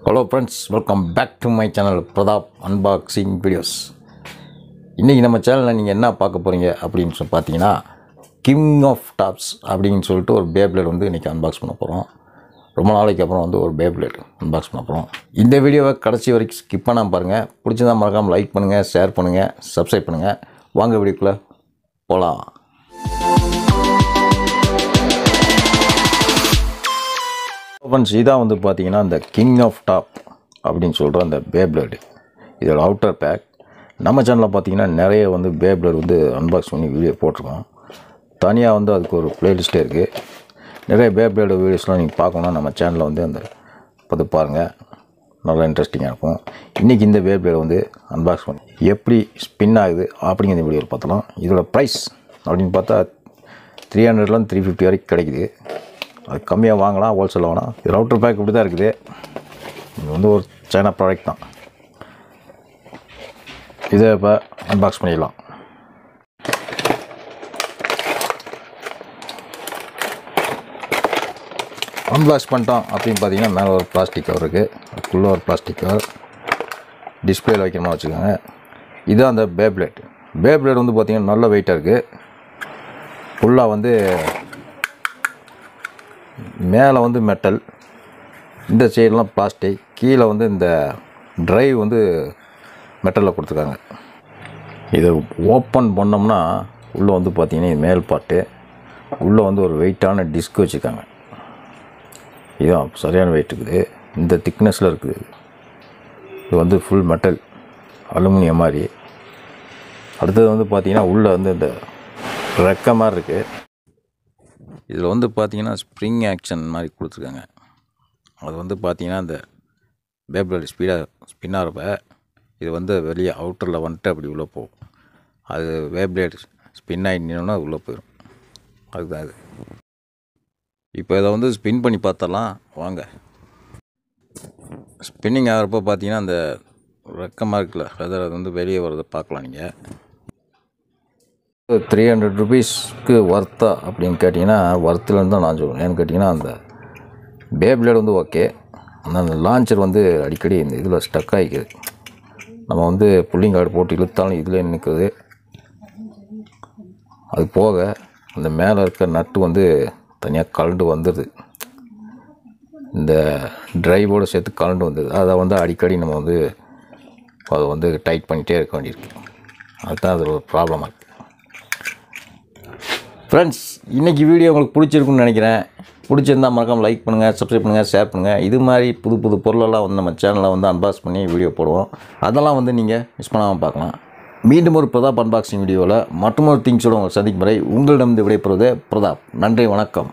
Hello friends, welcome back to my channel Pratap unboxing videos. இன்றைக்கி நம்ம சேனலில் நீங்கள் என்ன பார்க்க போகிறீங்க அப்படின்னு சொல்லி பார்த்தீங்கன்னா, கிங் ஆஃப் டாப்ஸ் அப்படின்னு சொல்லிட்டு ஒரு பேப்ளேட் வந்து இன்றைக்கி அன்பாக்ஸ் பண்ண போகிறோம். ரொம்ப நாளைக்கு அப்புறம் வந்து ஒரு பேப்ளேட் அன்பாக்ஸ் பண்ண போகிறோம். இந்த வீடியோவை கடைசி வரைக்கும் ஸ்கிப் பண்ணாமல் பாருங்கள். பிடிச்சதான் மறக்காமல் லைக் பண்ணுங்கள், ஷேர் பண்ணுங்கள், சப்ஸ்கிரைப் பண்ணுங்கள். வாங்க வீடியோக்குள்ளே போகலாம். ஃப்ரெண்ட்ஸ், இதான் வந்து பார்த்தீங்கன்னா இந்த கிங் ஆஃப் டாப் அப்படின்னு சொல்கிற அந்த பேப்ளேடு. இதோட அவுட்டர் பேக். நம்ம சேனலில் பார்த்தீங்கன்னா நிறைய வந்து பேப்ளேட் வந்து அன்பாக்ஸ் பண்ணி வீடியோ போட்டிருக்கோம். தனியாக வந்து அதுக்கு ஒரு ப்ளேலிஸ்ட்டே இருக்குது. நிறைய பேப்ளேடு வீடியோஸ்லாம் நீங்கள் பார்க்கணுன்னா நம்ம சேனலில் வந்து அந்த பார்த்து பாருங்கள், நல்லா இன்ட்ரெஸ்டிங்காக இருக்கும். இன்றைக்கி இந்த பேப்ளேடை வந்து அன்பாக்ஸ் பண்ணி எப்படி ஸ்பின் ஆகுது அப்படிங்கிற இந்த வீடியோவில் பார்த்தலாம். இதோட ப்ரைஸ் அப்படின்னு பார்த்தா 300லேருந்து 350 வரைக்கும் கிடைக்குது. அது கம்மியாக வாங்கலாம், ஹோல்சேல் வாங்கலாம். இது ரவுட்டர் பேக் இப்படி தான் இருக்குது. இது வந்து ஒரு சைனா ப்ராடக்ட் தான். இதை இப்போ அன்பாக்ஸ் பண்ணிடலாம். அன்பாக்ஸ் பண்ணிட்டோம் அப்படின்னு பார்த்தீங்கன்னா, மேலே ஒரு பிளாஸ்டிக் கவர் இருக்குது, அதுக்குள்ளே ஒரு பிளாஸ்டிக் கவர், டிஸ்பிளேயில் வைக்கிற மாதிரி வச்சுக்கோங்க. இதுதான் அந்த பேப்ளேட். பேப்ளேட் வந்து பார்த்திங்கன்னா நல்ல வெயிட்டாக இருக்குது. ஃபுல்லாக வந்து மேலே வந்து மெட்டல், இந்த சைடெலாம் பிளாஸ்டிக், கீழே வந்து இந்த ட்ரைவ் வந்து மெட்டலில் கொடுத்துருக்காங்க. இதை ஓப்பன் பண்ணோம்னா உள்ளே வந்து பார்த்திங்கன்னா இது மேல் பாட்டு, உள்ளே வந்து ஒரு வெயிட்டான டிஸ்க் வச்சுருக்காங்க. இதுதான் சரியான வெயிட் இருக்குது. இந்த திக்னஸில் இருக்குது. இது வந்து ஃபுல் மெட்டல், அலுமினியம் மாதிரி. அடுத்தது வந்து பார்த்திங்கன்னா உள்ளே வந்து இந்த ரெக்கை மாதிரி இருக்குது. இதில் வந்து பார்த்திங்கன்னா ஸ்ப்ரிங் ஆக்ஷன் மாதிரி கொடுத்துருக்காங்க. அது வந்து பார்த்திங்கன்னா இந்த பேப்ளேட் ஸ்பின் ஆகிறப்ப இது வந்து வெளியே அவுட்டரில் வந்துட்டு அப்படி உள்ளே போகும். அது பேப்ளேட் ஸ்பின் ஆகிட்டோன்னா உள்ளே போயிடும். அதுதான் இது. இப்போ இதை வந்து ஸ்பின் பண்ணி பார்த்தரலாம் வாங்க. ஸ்பின்னிங் ஆகிறப்போ பார்த்திங்கன்னா அந்த ரெக்கமாக இருக்குல்ல, அது வந்து வெளியே வர்றதை பார்க்கலாம். நீங்கள் 300 ருபீஸ்க்கு ஒர்த்தா அப்படின்னு கேட்டிங்கன்னா ஒர்த்துலன்னு தான் நான் சொல்லுவேன். ஏன்னு கேட்டிங்கன்னா அந்த பேப்ளேட் வந்து ஓகே, ஆனால் அந்த லான்ச்சர் வந்து அடிக்கடி இந்த இதில் ஸ்டக் ஆகிக்குது. நம்ம வந்து புல்லிங் கார்டு போட்டு இழுத்தாலும் இதில் நிற்குது. அது போக அந்த மேலே இருக்க நட்டு வந்து தனியாக கலண்டு வந்துடுது. இந்த ட்ரைவோடு சேர்த்து கலண்டு வந்தது. அதை வந்து அடிக்கடி நம்ம வந்து அதை வந்து டைட் பண்ணிகிட்டே இருக்க வேண்டியிருக்கு. அதுதான் அது ஒரு ப்ராப்ளமாக இருக்குது. ஃப்ரெண்ட்ஸ், இன்றைக்கி வீடியோ உங்களுக்கு பிடிச்சிருக்குன்னு நினைக்கிறேன். பிடிச்சிருந்தால் மறக்காமல் லைக் பண்ணுங்கள், சப்ஸ்கிரைப் பண்ணுங்கள், ஷேர் பண்ணுங்கள். இது மாதிரி புது புது பொருளெல்லாம் வந்து நம்ம சேனலில் வந்து அன்பாக்ஸ் பண்ணி வீடியோ போடுவோம். அதெல்லாம் வந்து நீங்கள் மிஸ் பண்ணாமல் பார்க்கலாம். மீண்டும் ஒரு பிரதாப் அன்பாக்சிங் வீடியோவில் மற்றொரு திங்ஸோடு உங்களை சந்திக்கும் வரை உங்களிடம் விடைபெறுவது பிரதாப். நன்றி, வணக்கம்.